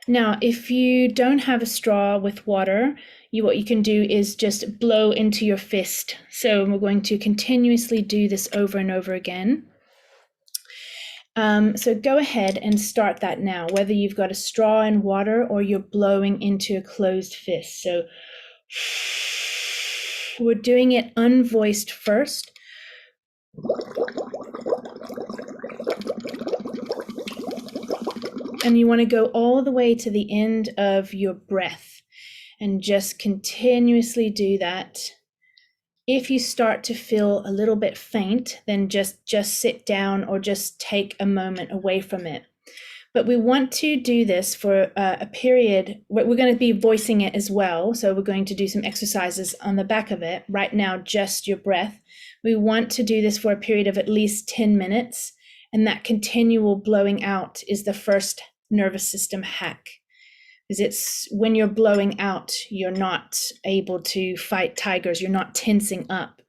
Now, if you don't have a straw with water, what you can do is just blow into your fist. So we're going to continuously do this over and over again. So go ahead and start that now, whether you've got a straw and water or you're blowing into a closed fist. So we're doing it unvoiced first. And you want to go all the way to the end of your breath and just continuously do that. If you start to feel a little bit faint, then just sit down or just take a moment away from it. But we want to do this for a period. We're going to be voicing it as well. So we're going to do some exercises on the back of it. Right now, just your breath. We want to do this for a period of at least 10 minutes. And that continual blowing out is the first nervous system hack. Because it's when you're blowing out, you're not able to fight tigers. You're not tensing up.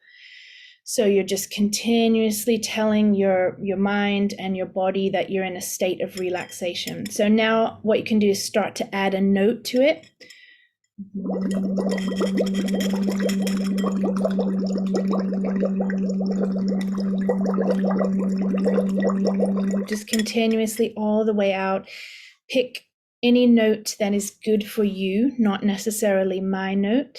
So you're just continuously telling your mind and your body that you're in a state of relaxation. So now what you can do is start to add a note to it. Just continuously all the way out. Pick any note that is good for you, not necessarily my note.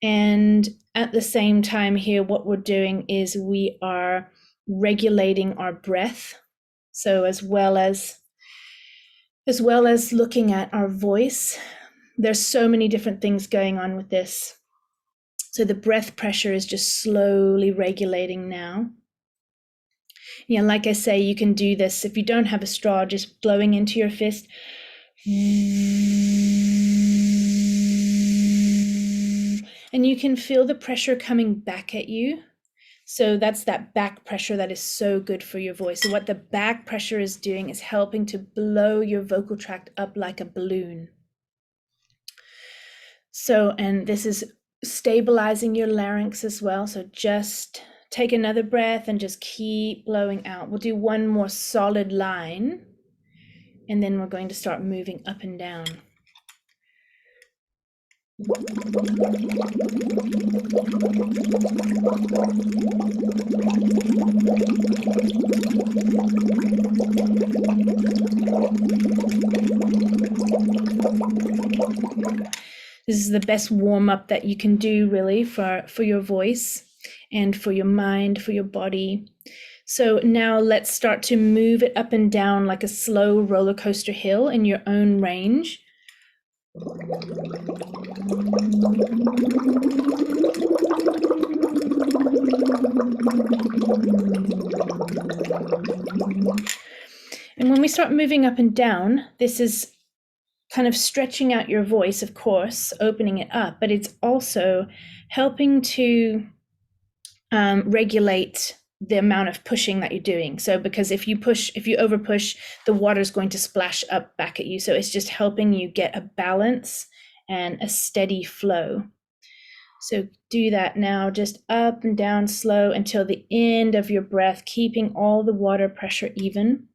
And at the same time here, what we're doing is we are regulating our breath. So as well as looking at our voice, there's so many different things going on with this. So the breath pressure is just slowly regulating now. Yeah, like I say, you can do this if you don't have a straw, just blowing into your fist. And you can feel the pressure coming back at you. So that's that back pressure that is so good for your voice. So what the back pressure is doing is helping to blow your vocal tract up like a balloon. So, and this is stabilizing your larynx as well. So just take another breath and just keep blowing out. We'll do one more solid line, and then we're going to start moving up and down. This is the best warm-up that you can do really for your voice and for your mind, for your body. So now let's start to move it up and down like a slow roller coaster hill in your own range. And when we start moving up and down, this is kind of stretching out your voice, of course, opening it up, but it's also helping to regulate the amount of pushing that you're doing. So because if you over push, the water is going to splash up back at you. So it's just helping you get a balance and a steady flow. So do that now, just up and down slow until the end of your breath, keeping all the water pressure even.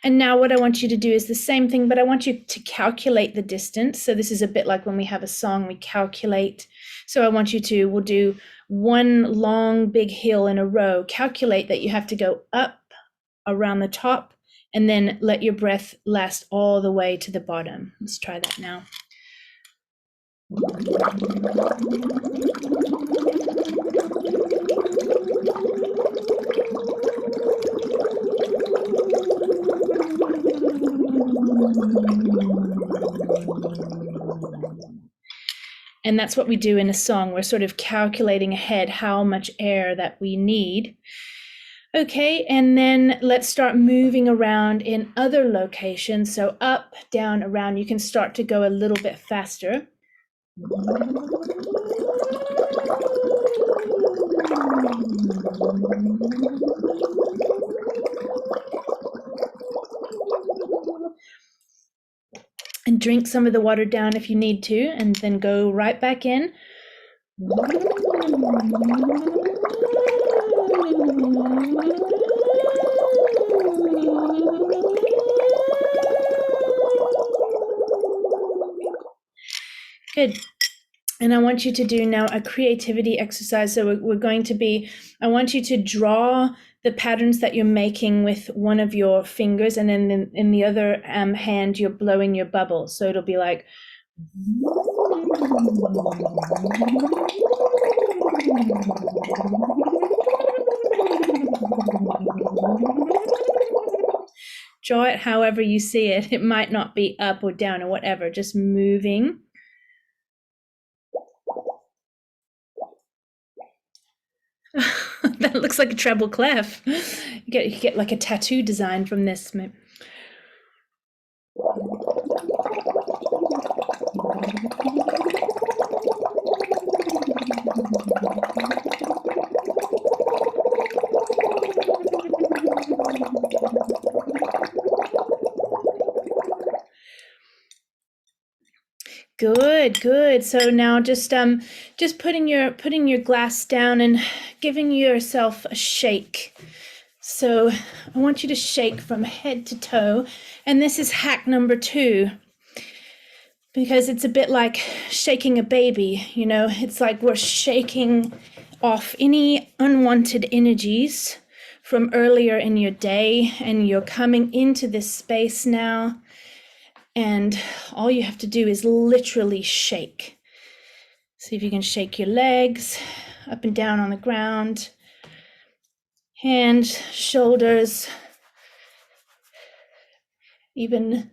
And now what I want you to do is the same thing, but I want you to calculate the distance. So this is a bit like when we have a song, we calculate. So I want you to, we'll do one long big hill in a row. Calculate that you have to go up around the top and then let your breath last all the way to the bottom. Let's try that now. And that's what we do in a song. We're sort of calculating ahead how much air that we need. Okay, and then let's start moving around in other locations. So up, down, around. You can start to go a little bit faster. and drink some of the water down if you need to, and then go right back in. Good. And I want you to do now a creativity exercise. So we're going to be, I want you to draw the patterns that you're making with one of your fingers, and then in the other hand, you're blowing your bubble. So it'll be like, draw it however you see it. It might not be up or down or whatever, just moving. That looks like a treble clef. You get like a tattoo design from this. Good, good. So now just putting your glass down and giving yourself a shake. So I want you to shake from head to toe, and this is hack number 2, because it's a bit like shaking a baby, you know. It's like we're shaking off any unwanted energies from earlier in your day, and you're coming into this space now. And all you have to do is literally shake. See if you can shake your legs up and down on the ground, hands, shoulders, even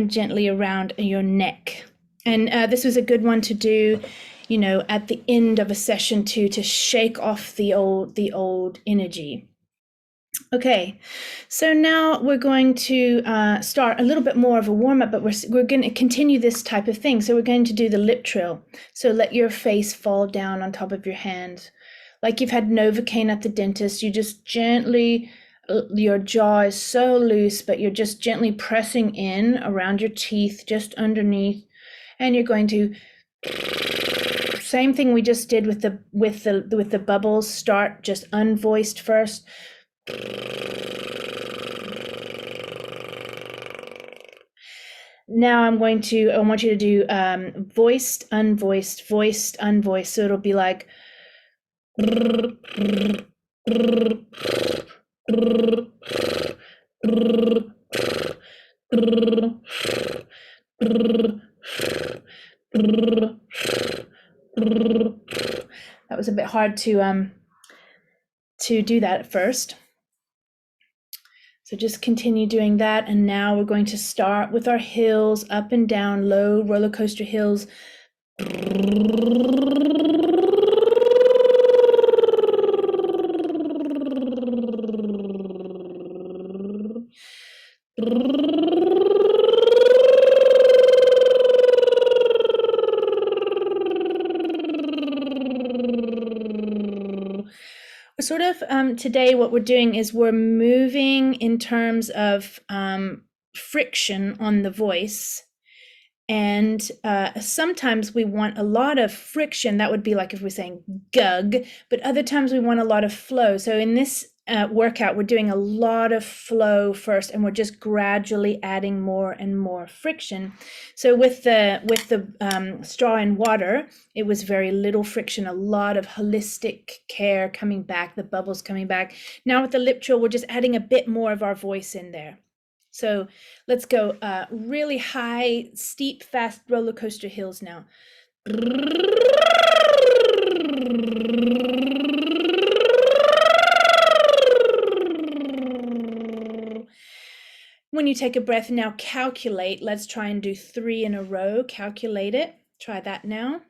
gently around your neck. And this was a good one to do, you know, at the end of a session too, to shake off the old energy. Okay, so now we're going to start a little bit more of a warm-up, but we're going to continue this type of thing. So we're going to do the lip trill. So let your face fall down on top of your hands. Like you've had Novocaine at the dentist, you just gently, your jaw is so loose, but you're just gently pressing in around your teeth, just underneath. And you're going to, same thing we just did with the bubbles, start just unvoiced first. Now I want you to do voiced, unvoiced, voiced, unvoiced. So it'll be like that was a bit hard to do that at first. So just continue doing that. And now we're going to start with our hills, up and down, low roller coaster hills. Sort of today what we're doing is we're moving in terms of friction on the voice, and sometimes we want a lot of friction. That would be like if we're saying gug, but other times we want a lot of flow. So in this workout, we're doing a lot of flow first, and we're just gradually adding more and more friction. So with the straw and water, it was very little friction, a lot of holistic care coming back, the bubbles coming back. Now with the lip trill, we're just adding a bit more of our voice in there. So let's go really high, steep, fast roller coaster hills now. When you take a breath now, calculate. Let's try and do 3 in a row. Calculate it. Try that now.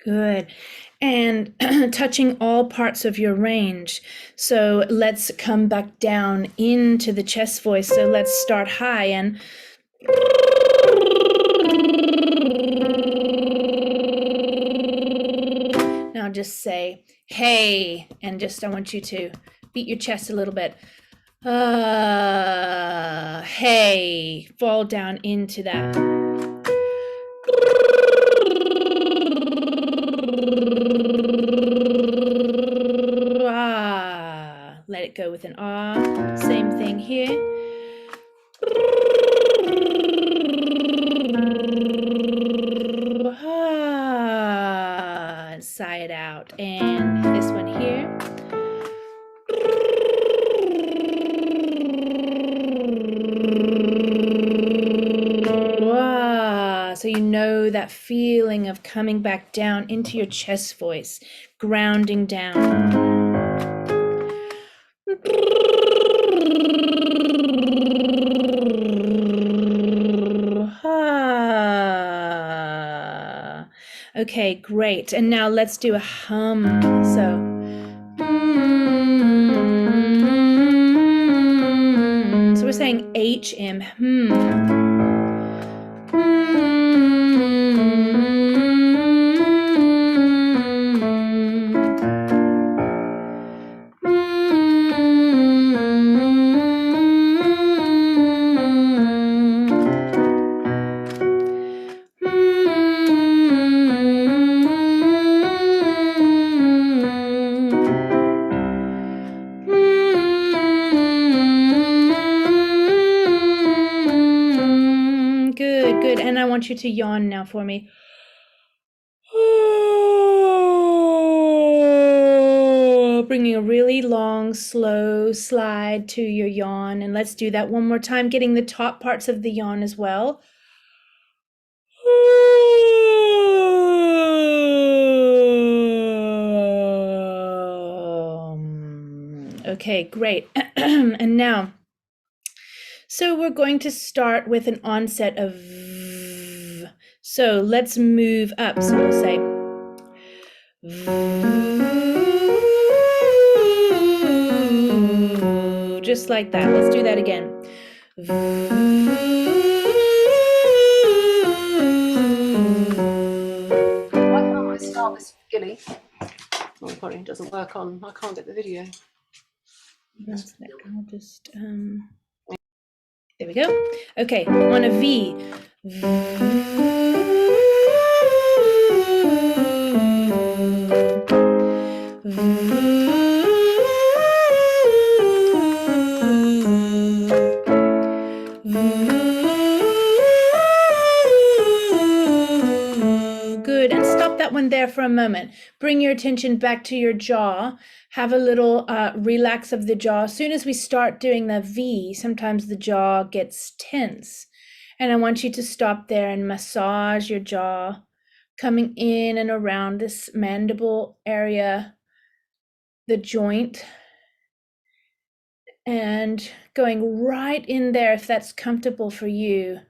Good. And touching all parts of your range. So let's come back down into the chest voice. So let's start high and Good. Now just say, hey, and just I want you to beat your chest a little bit. Hey, fall down into that. Let it go with an ah. Same thing here. And sigh it out. And this one here. So you know that feeling of coming back down into your chest voice, grounding down. Okay, great. And now let's do a hum. So. So we're saying HM. Good. And I want you to yawn now for me. Bringing a really long, slow slide to your yawn. And let's do that one more time, getting the top parts of the yawn as well. Okay, great. And now, so we're going to start with an onset of V. So let's move up. So we'll say V, just like that. Let's do that again. V. Why can't I start this Gilly? Oh, it probably doesn't work on. I can't get the video. I'll just there we go. Okay, on a V. Good, and stop that one there for a moment. Bring your attention back to your jaw. Have a little relax of the jaw. As soon as we start doing the V, sometimes the jaw gets tense. And I want you to stop there and massage your jaw, coming in and around this mandible area, the joint, and going right in there if that's comfortable for you.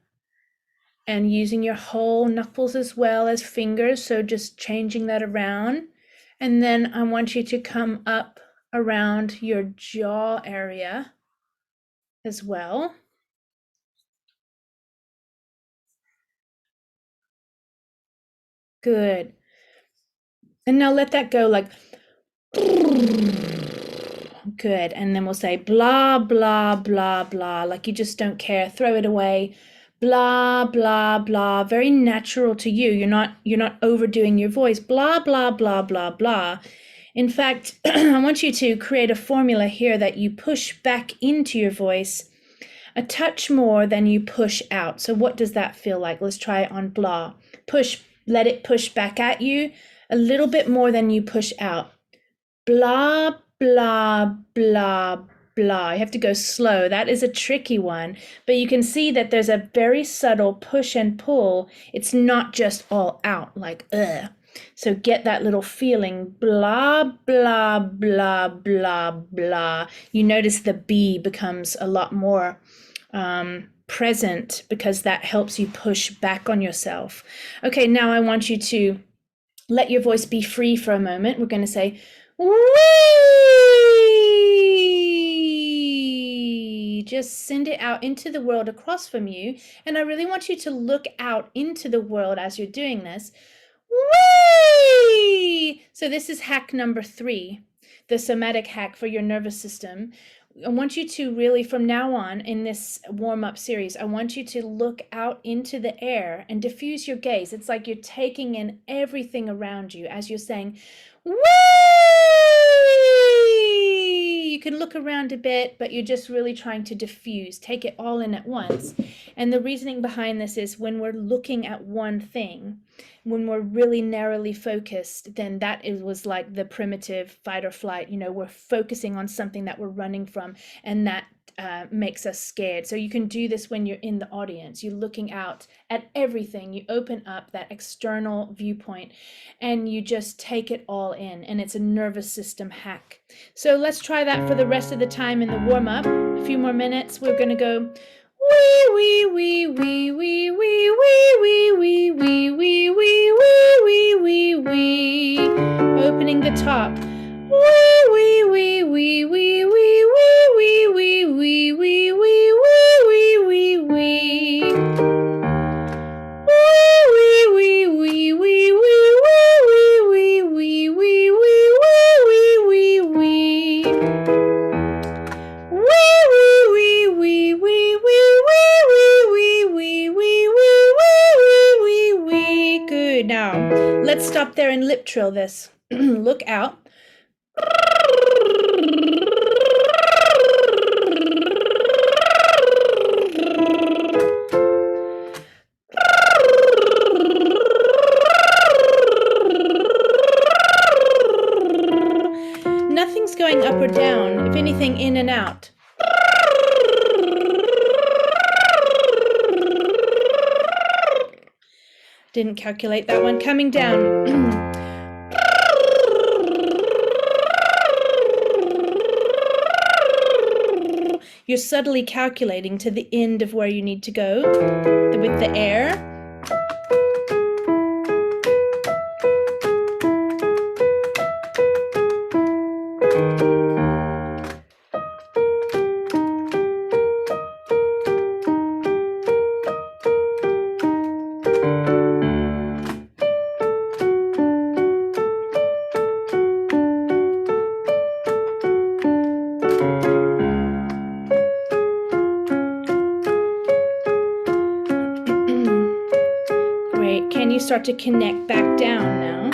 And using your whole knuckles as well as fingers, so just changing that around. And then I want you to come up around your jaw area as well. Good. And now let that go like good. And then we'll say blah, blah, blah, blah, like you just don't care. Throw it away. Blah, blah, blah. Very natural to you. You're not overdoing your voice. Blah, blah, blah, blah, blah. In fact, I want you to create a formula here that you push back into your voice a touch more than you push out. So what does that feel like? Let's try it on blah. Push, let it push back at you a little bit more than you push out. Blah, blah, blah, blah. You have to go slow. That is a tricky one, but you can see that there's a very subtle push and pull. It's not just all out like ugh. So get that little feeling, blah, blah, blah, blah, blah. You notice the B becomes a lot more present because that helps you push back on yourself. Okay, now I want you to let your voice be free for a moment. We're going to say, wee! Just send it out into the world across from you. And I really want you to look out into the world as you're doing this. Wee! So this is hack number 3, the somatic hack for your nervous system. I want you to really, from now on in this warm-up series, I want you to look out into the air and diffuse your gaze. It's like you're taking in everything around you as you're saying, whee! You can look around a bit, but you're just really trying to diffuse, take it all in at once. And the reasoning behind this is when we're looking at one thing, when we're really narrowly focused, then was like the primitive fight or flight. You know, we're focusing on something that we're running from, and that makes us scared. So you can do this when you're in the audience. You're looking out at everything. You open up that external viewpoint and you just take it all in, and it's a nervous system hack. So let's try that for the rest of the time in the warm-up. A few more minutes. We're going to go wee wee wee wee wee wee wee wee wee wee wee wee wee wee. Opening the top. Wee wee wee wee wee wee wee wee wee wee wee wee wee wee. Wee wee wee wee wee wee wee wee wee wee wee. Good. Now, let's stop there and lip trill this. Look out. Nothing's going up or down, if anything, in and out. Didn't calculate that one. Coming down. You're subtly calculating to the end of where you need to go with the air. Can you start to connect back down now?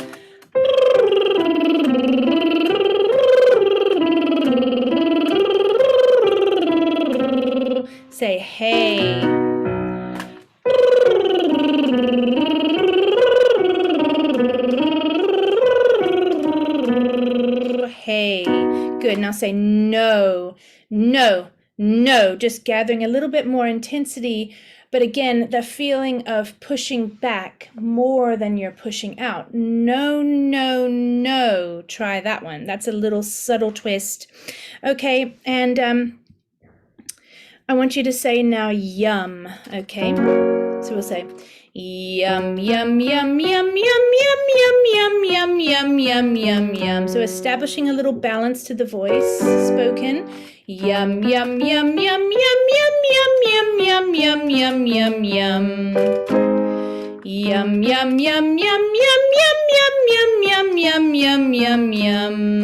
Say, hey. Hey. Good. Now say, no, no, no. Just gathering a little bit more intensity. But again, the feeling of pushing back more than you're pushing out. No, no, no. Try that one. That's a little subtle twist. Okay, and I want you to say now yum, okay? So we'll say yum, yum, yum, yum, yum, yum, yum, yum, yum, yum, yum, yum. So establishing a little balance to the voice, spoken. Yum, yum, yum, yum, yum, yum, yum, yum, yum, yum, yum, yum. Yum, yum, yum, yum, yum, yum, yum, yum, yum, yum, yum, yum.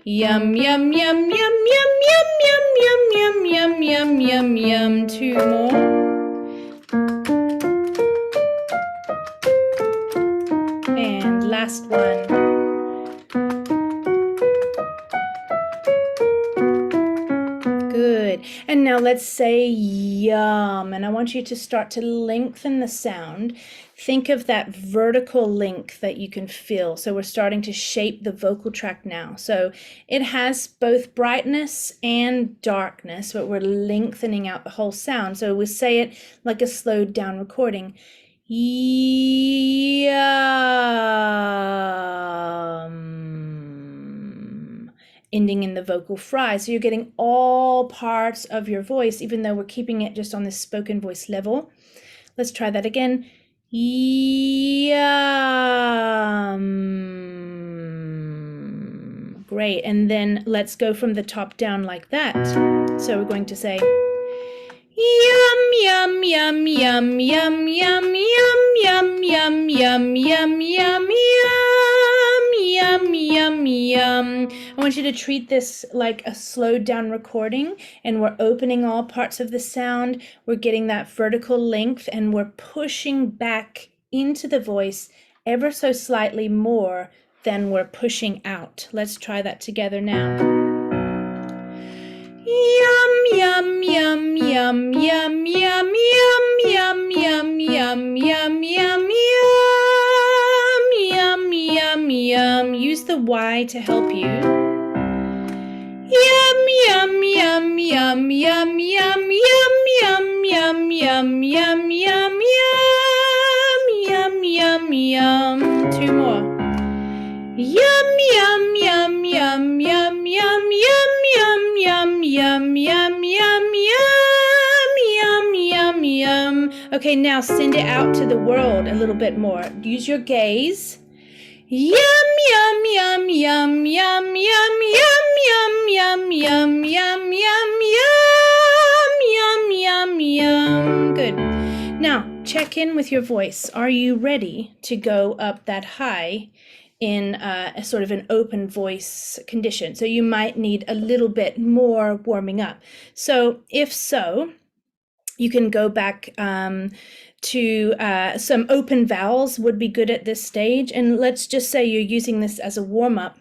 Yum, yum, yum, yum, yum, yum, yum, yum, yum, yum, yum, yum. 2 more. And last one. Good. And now let's say yum. And I want you to start to lengthen the sound. Think of that vertical length that you can feel. So we're starting to shape the vocal tract now. So it has both brightness and darkness, but we're lengthening out the whole sound. So we say it like a slowed down recording. Yum. Ending in the vocal fry. So you're getting all parts of your voice, even though we're keeping it just on this spoken voice level. Let's try that again. Yum. Great. And then let's go from the top down like that. So we're going to say yum, yum, yum, yum, yum, yum, yum, yum, yum, yum, yum, yum, yum. I want you to treat this like a slowed down recording, and we're opening all parts of the sound. We're getting that vertical length, and we're pushing back into the voice ever so slightly more than we're pushing out. Let's try that together now. Yum, yum, yum, yum, yum, yum, yum, yum, yum, yum, yum, yum, yum, yum, yum. Use the Y to help you. Yum, yum, yum, yum, yum, yum, yum, yum, yum, yum, yum, yum, yum, yum, yum. Two more. Yum, yum, yum, yum, yum, yum, yum, yum, yum, yum, yum, yum, yum, yum. Okay, now send it out to the world a little bit more. Use your gaze. Yum, yum, yum, yum, yum, yum, yum, yum, yum, yum, yum, yum, yum, yum. Good. Now, check in with your voice. Are you ready to go up that high in a sort of an open voice condition? So you might need a little bit more warming up. So if so, you can go back to some open vowels would be good at this stage. And let's just say you're using this as a warm-up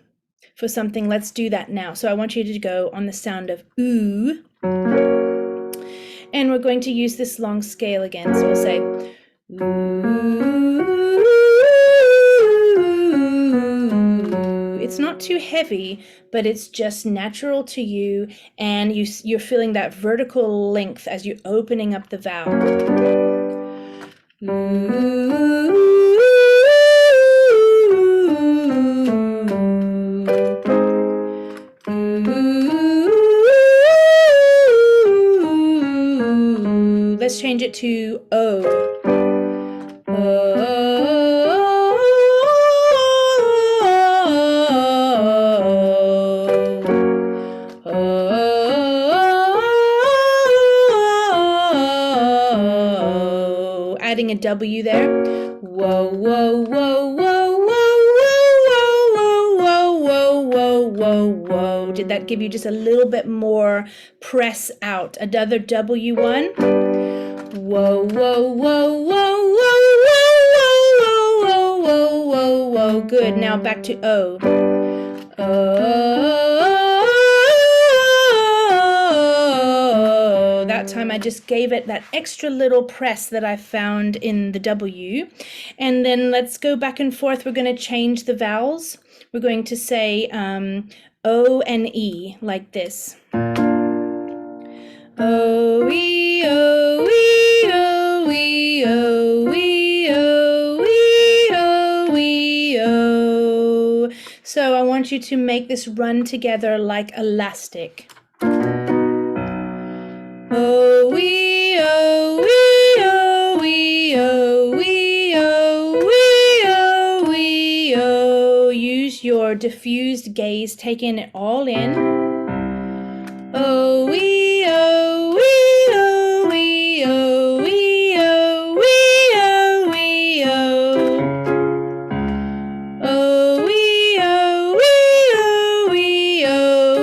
for something. Let's do that now. So I want you to go on the sound of ooh. And we're going to use this long scale again. So we'll say ooh. It's not too heavy, but it's just natural to you, and you're feeling that vertical length as you're opening up the vowel. Let's change it to O. Adding a W there. Whoa, whoa, whoa, whoa, whoa, whoa, whoa, whoa, whoa, whoa, whoa. Did that give you just a little bit more press out? Another W one. Whoa, whoa, whoa, whoa, whoa, whoa, whoa, whoa, whoa, whoa, whoa. Good. Now back to O. That time I just gave it that extra little press that I found in the W. And then let's go back and forth. We're going to change the vowels. We're going to say O and E like this. O, E, O, E, O, E, O, E, O, E, O, E, O. So I want you to make this run together like elastic. O, E, O, E, O, E, O, E, O, E, O, E, O. Use your diffused gaze, taking it all in. O, E, O, E, O, E, O, E, O, E, O, E, O. O, E, O, E, O, E, O,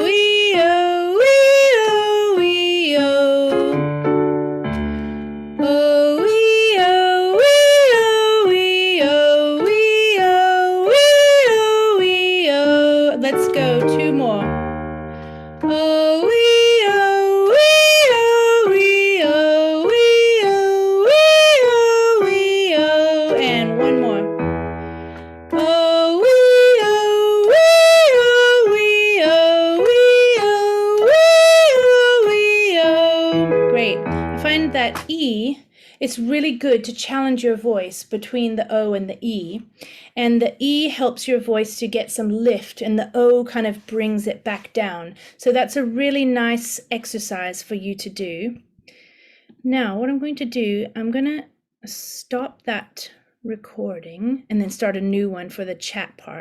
E, O, E, O, E, O. O, E, O, E, O, E, O, E, O, E, O, E, O. Let's go, two more. O, E, O, E, O, E, O, E, O, E, O, E, O. And one more. O, E, O, E, O, E, O, E, O, E, O, E, O. Great. I find that E, it's really good to challenge your voice between the O and the E. And the E helps your voice to get some lift, and the O kind of brings it back down. So that's a really nice exercise for you to do. Now, what I'm going to do, I'm going to stop that recording and then start a new one for the chat part.